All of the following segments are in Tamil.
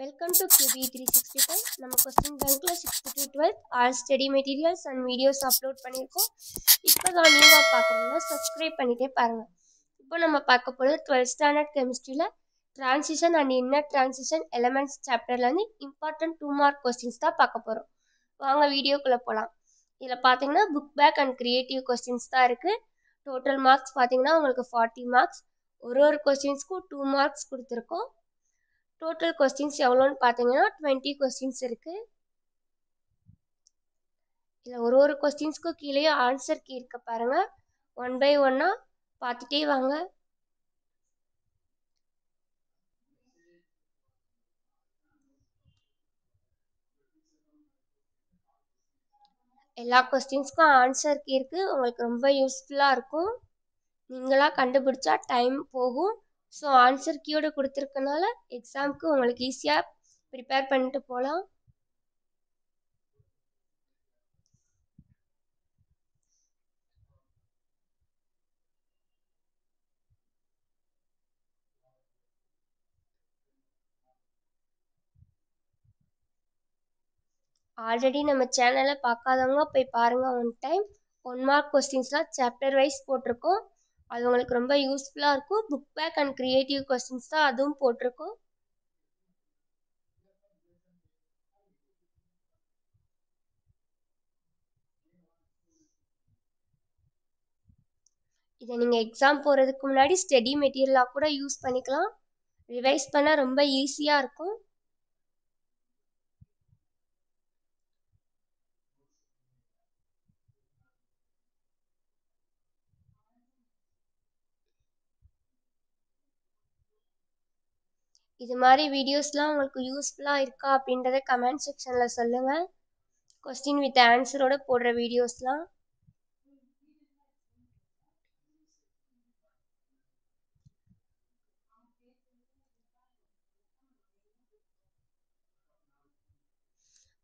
Welcome to QB365. நம்ம question bankல 6th to 12th all study materials and videos upload பண்ணிருக்கோம். இப்போதான் நீங்க பார்க்கறீங்கன்னா subscribe பண்ணிட்டே பாருங்க. இப்போ நம்ம பார்க்க போறது 12th standard chemistryல transition and inner transition elements chapterல இருந்து important 2 mark questions தான் பார்க்க போறோம். வாங்க வீடியோக்குள்ள போலாம். இதுல பாத்தீங்கன்னா book back and creative questions தான் இருக்கு. total marks பாத்தீங்கன்னா உங்களுக்கு 40 marks. ஒரு questions-க்கு 2 marks கொடுத்திருக்கோம். total questions எவ்வளோன்னு பார்த்தீங்கன்னா 20 questions இருக்கு. இதில் ஒரு கொஸ்டின்ஸ்க்கு கீழே ஆன்சர் கீ இருக்க பாருங்க. ஒன் பை ஒன்னா பார்த்துட்டே வாங்க. எல்லா கொஸ்டின்ஸ்க்கும் ஆன்சர் கீ இருக்கு. உங்களுக்கு ரொம்ப யூஸ்ஃபுல்லாக இருக்கும். நீங்களா கண்டுபிடிச்சா டைம் போகும். ஸோ ஆன்சர் கீயோட கொடுத்துருக்கனால எக்ஸாமுக்கு உங்களுக்கு ஈஸியாக ப்ரிப்பேர் பண்ணிட்டு போகலாம். ஆல்ரெடி நம்ம சேனலை பார்க்காதவங்க போய் பாருங்க ஒன் டைம். 1 மார்க் கொஸ்டின்ஸ்லாம் சாப்டர் வைஸ் போட்டிருக்கோம். அது உங்களுக்கு ரொம்ப யூஸ்ஃபுல்லாக இருக்கும். Book back and creative questions தான் அதுவும் போட்டிருக்கோம். இதை நீங்கள் எக்ஸாம் போகிறதுக்கு முன்னாடி ஸ்டடி மெட்டீரியலாக கூட யூஸ் பண்ணிக்கலாம். ரிவைஸ் பண்ண ரொம்ப ஈஸியாக இருக்கும். இது மாதிரி வீடியோஸ்லாம் உங்களுக்கு யூஸ்ஃபுல்லாக இருக்கா அப்படின்றத கமெண்ட் செக்ஷனில் சொல்லுங்கள். கொஸ்டின் வித் ஆன்சரோட போடுற வீடியோஸ்லாம்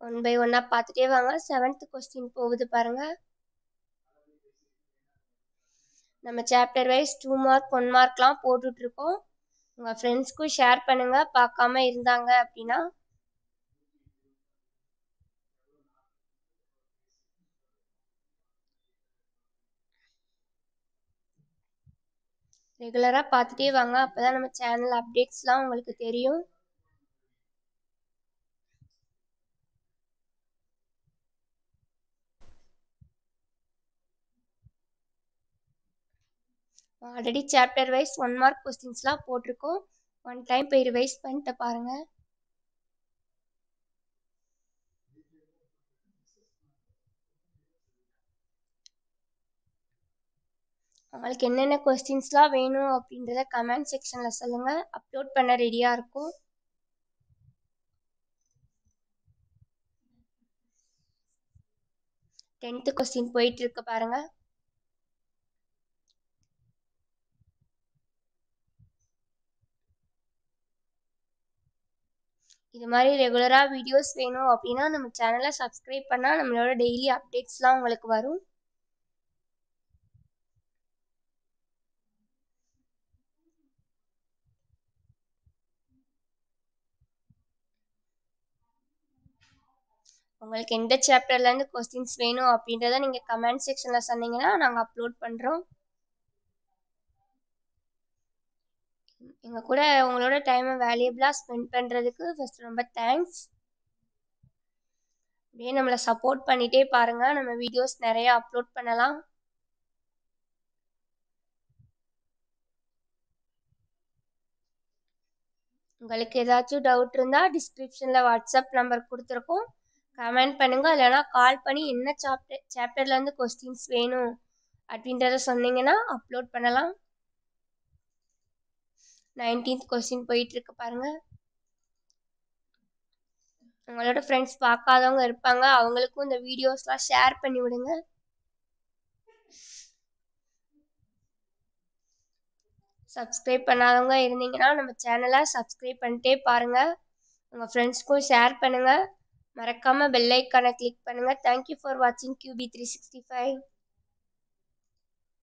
ஒன் பை ஒன்னாக பார்த்துட்டே வாங்க. 7th கொஸ்டின் போகுது பாருங்க. நம்ம சாப்டர் வைஸ் 2 மார்க் 1 மார்க்லாம் போட்டுட்ருக்கோம். உங்கள் ஃப்ரெண்ட்ஸ்க்கும் ஷேர் பண்ணுங்கள் பார்க்காம இருந்தாங்க அப்படின்னா. ரெகுலராக பார்த்துட்டே வாங்க. அப்போ தான் நம்ம சேனல் அப்டேட்ஸ்லாம் உங்களுக்கு தெரியும். ஆல்ரெடி சாப்டர் வைஸ் 1 மார்க் கொஸ்டின்ஸ்லாம் போட்டிருக்கோம். ஒன் டைம் போய் ரிவைஸ் பண்ணிட்டு பாருங்கள். உங்களுக்கு என்னென்ன கொஸ்டின்ஸ்லாம் வேணும் அப்படின்றத கமெண்ட் செக்ஷனில் சொல்லுங்கள். அப்லோட் பண்ண ரெடியாக இருக்கும். டென்த்து கொஸ்டின் போயிட்டு இருக்கு பாருங்க. இது மாதிரி ரெகுலராக வீடியோஸ் வேணும் அப்படின்னா நம்ம சேனலை சப்ஸ்கிரைப் பண்ணால் நம்மளோட டெய்லி அப்டேட்ஸ்லாம் உங்களுக்கு வரும். உங்களுக்கு எந்த சாப்டர்லேருந்து கொஸ்டின்ஸ் வேணும் அப்படின்றத நீங்கள் கமெண்ட் செக்ஷனில் சொன்னீங்கன்னா நாங்கள் அப்லோட் பண்ணுறோம். எங்கள் கூட உங்களோட டைமை வேல்யூபிளாக ஸ்பெண்ட் பண்ணுறதுக்கு ஃபர்ஸ்ட் ரொம்ப தேங்க்ஸ். அப்படியே நம்மளை சப்போர்ட் பண்ணிகிட்டே பாருங்கள். நம்ம வீடியோஸ் நிறையா அப்லோட் பண்ணலாம். உங்களுக்கு ஏதாச்சும் டவுட் இருந்தால் டிஸ்கிரிப்ஷனில் வாட்ஸ்அப் நம்பர் கொடுத்துருக்கோம். கமெண்ட் பண்ணுங்கள். இல்லைனா கால் பண்ணி என்ன சாப்டர்லேருந்து கொஸ்டின்ஸ் வேணும் அப்படின்றத சொன்னீங்கன்னா அப்லோட் பண்ணலாம். 19th கொஸ்டின் போயிட்டுருக்கு பாருங்கள். உங்களோட ஃப்ரெண்ட்ஸ் பார்க்காதவங்க இருப்பாங்க. அவங்களுக்கும் இந்த வீடியோஸ்லாம் ஷேர் பண்ணி விடுங்க. சப்ஸ்கிரைப் பண்ணாதவங்க இருந்தீங்கன்னா நம்ம சேனலை சப்ஸ்கிரைப் பண்ணிட்டே பாருங்கள். உங்கள் ஃப்ரெண்ட்ஸ்க்கும் ஷேர் பண்ணுங்கள். மறக்காமல் பெல் ஐக்கானை கிளிக் பண்ணுங்கள். தேங்க்யூ ஃபார் வாட்சிங் QB365.